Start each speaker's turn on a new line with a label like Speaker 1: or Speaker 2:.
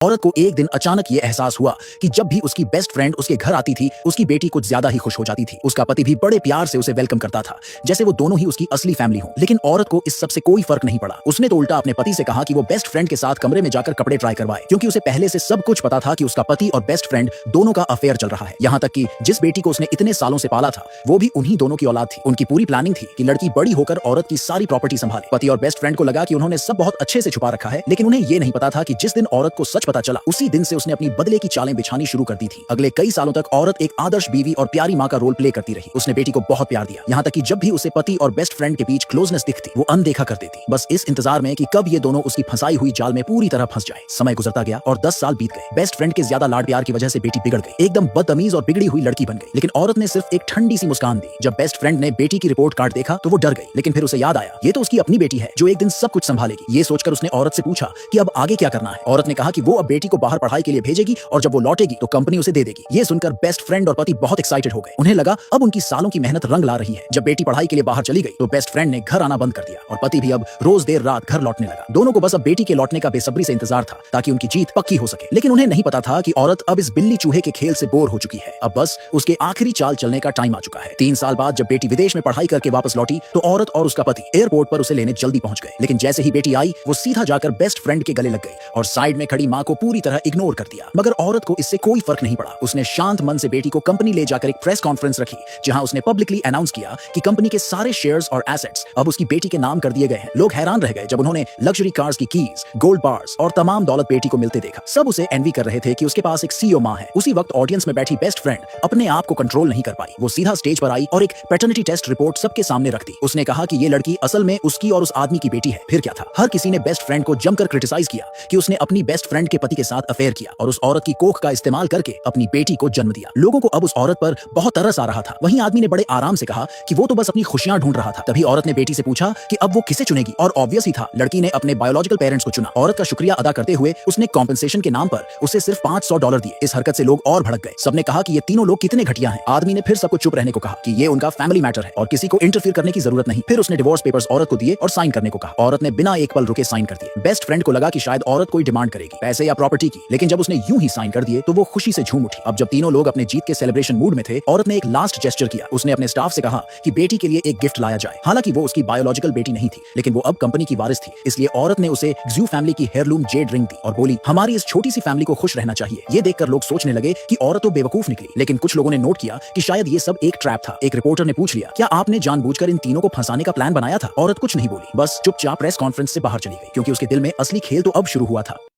Speaker 1: औरत को एक दिन अचानक ये एहसास हुआ कि जब भी उसकी बेस्ट फ्रेंड उसके घर आती थी, उसकी बेटी कुछ ज्यादा ही खुश हो जाती थी। उसका पति भी बड़े प्यार से उसे वेलकम करता था, जैसे वो दोनों ही उसकी असली फैमिली हो। लेकिन औरत को इस सब से कोई फर्क नहीं पड़ा। उसने तो उल्टा अपने पति से कहा कि वो बेस्ट फ्रेंड के साथ कमरे में जाकर कपड़े ट्राई करवाए, क्योंकि उसे पहले से सब कुछ पता था कि उसका पति और बेस्ट फ्रेंड दोनों का अफेयर चल रहा है। यहाँ तक कि जिस बेटी को उसने इतने सालों से पाला था, वो भी उन्हीं दोनों की औलाद थी। उनकी पूरी प्लानिंग थी कि लड़की बड़ी होकर औरत की सारी प्रॉपर्टी संभाले। पति और बेस्ट फ्रेंड को लगा कि उन्होंने सब बहुत अच्छे से छुपा रखा है, लेकिन उन्हें ये नहीं पता था कि जिस दिन औरत को सच पता चला, उसी दिन से उसने अपनी बदले की चालें बिछानी शुरू कर दी थी। अगले कई सालों तक औरत एक आदर्श बीवी और प्यारी मां का रोल प्ले करती रही। उसने बेटी को बहुत प्यार दिया, यहाँ तक कि जब भी उसे पति और बेस्ट फ्रेंड के बीच क्लोजनेस दिखती, वो अनदेखा कर देती, बस इस इंतजार में कि कब ये दोनों उसकी फंसाई हुई जाल में पूरी तरह फंस जाए। समय गुजरता गया और 10 साल बीत गए। बेस्ट फ्रेंड के ज्यादा लाड प्यार की वजह से बेटी बिगड़ गई, एकदम बदतमीज और बिगड़ी हुई लड़की बन गई। लेकिन औरत ने सिर्फ एक ठंडी सी मुस्कान दी। जब बेस्ट फ्रेंड ने बेटी की रिपोर्ट कार्ड देखा तो वो डर गई, लेकिन फिर उसे याद आया, ये तो उसकी अपनी बेटी है जो एक दिन सब कुछ संभालेगी। ये सोचकर उसने औरत से पूछा कि अब आगे क्या करना है। औरत ने कहा कि वो अब बेटी को बाहर पढ़ाई के लिए भेजेगी और जब वो लौटेगी तो कंपनी उसे दे देगी। ये सुनकर बेस्ट फ्रेंड और पति बहुत एक्साइटेड हो गए। उन्हें लगा अब उनकी सालों की मेहनत रंग ला रही है। जब बेटी पढ़ाई के लिए बाहर चली गई तो बेस्ट फ्रेंड ने घर आना बंद कर दिया और पति भी अब रोज देर रात घर लौटने लगा। दोनों को बस अब बेटी के लौटने का बेसब्री से इंतजार था, ताकि उनकी जीत पक्की हो सके। लेकिन उन्हें नहीं पता था कि औरत अब इस बिल्ली चूहे के खेल से बोर हो चुकी है। अब बस उसके आखिरी चाल चलने का टाइम आ चुका है। 3 साल बाद जब बेटी विदेश में पढ़ाई करके वापस लौटी तो औरत और उसका पति एयरपोर्ट पर उसे लेने जल्दी पहुंच गए। लेकिन जैसे ही बेटी आई, वो सीधा जाकर बेस्ट फ्रेंड के गले लग गई और साइड में खड़ी मां को पूरी तरह इग्नोर कर दिया। मगर औरत को इससे कोई फर्क नहीं पड़ा। उसने शांत मन से बेटी को कंपनी ले जाकर एक प्रेस कॉन्फ्रेंस रखी, जहां उसने पब्लिकली अनाउंस किया कि कंपनी के सारे शेयर्स और एसेट्स अब उसकी बेटी के नाम कर दिए गए हैं। लोग हैरान रह गए जब उन्होंने लग्जरी कार्स की कीज, गोल्ड बार्स और तमाम दौलत बेटी को मिलते देखा। सब उसे एनवी कर रहे थे कि उसके पास एक सीईओ मां है। उसी वक्त ऑडियंस में बैठी बेस्ट फ्रेंड अपने आप को कंट्रोल नहीं कर पाई। वो सीधा स्टेज पर आई और एक पैटर्निटी टेस्ट रिपोर्ट सबके सामने रख दी। उसने कहा कि ये लड़की असल में उसकी और उस आदमी की बेटी है। फिर क्या था, हर किसी ने बेस्ट फ्रेंड को जमकर क्रिटिसाइज किया कि उसने अपनी बेस्ट फ्रेंड के पति के साथ अफेयर किया और उस औरत की कोख का इस्तेमाल करके अपनी बेटी को जन्म दिया। लोगों को अब उस औरत पर बहुत तरस आ रहा था। वहीं आदमी ने बड़े आराम से कहा कि वो तो बस अपनी खुशियां ढूंढ रहा था। तभी औरत ने बेटी से पूछा कि अब वो किसे चुनेगी, और ऑब्वियस ही था, लड़की ने अपने बायोलॉजिकल पेरेंट्स को चुना। औरत का शुक्रिया अदा करते हुए उसने कॉम्पेंसेशन के नाम पर उसे सिर्फ $500 दिए। इस हरकत से लोग और भड़क गए। सबने कहा कि ये तीनों लोग कितने घटिया हैं। आदमी ने फिर सबको चुप रहने को कहा कि ये उनका फैमिली मैटर है और किसी को इंटरफियर करने की जरूरत नहीं। फिर उसने डिवोर्स पेपर्स औरत को दिए और साइन करने को कहा। औरत ने बिना एक पल रुके साइन कर दिए। बेस्ट फ्रेंड को लगा कि शायद औरत कोई डिमांड करेगी, पैसे या प्रॉपर्टी की, लेकिन जब उसने यूं ही साइन कर दिए तो वो खुशी से झूम उठी। अब जब तीनों लोग अपने जीत के सेलिब्रेशन मूड में थे, औरत ने एक लास्ट जेस्चर किया। उसने अपने स्टाफ से कहा कि बेटी के लिए एक गिफ्ट लाया जाए। हालांकि वो उसकी बायोलॉजिकल बेटी नहीं थी, लेकिन वो अब कंपनी की वारिस थी, इसलिए औरत ने उसे ज़ू फैमिली की हेयरलूम जेड रिंग दी और बोली, हमारी इस छोटी सी फैमिली को खुश रहना चाहिए। ये देखकर लोग सोचने लगे कि औरत तो बेवकूफ निकली, लेकिन कुछ लोगों ने नोट किया कि शायद ये सब एक ट्रैप था। एक रिपोर्टर ने पूछ लिया, क्या आपने जानबूझकर इन तीनों को फंसाने का प्लान बनाया था? औरत कुछ नहीं बोली, बस चुपचाप प्रेस कॉन्फ्रेंस से बाहर चली गई, क्योंकि उसके दिल में असली खेल तो अब शुरू हुआ था।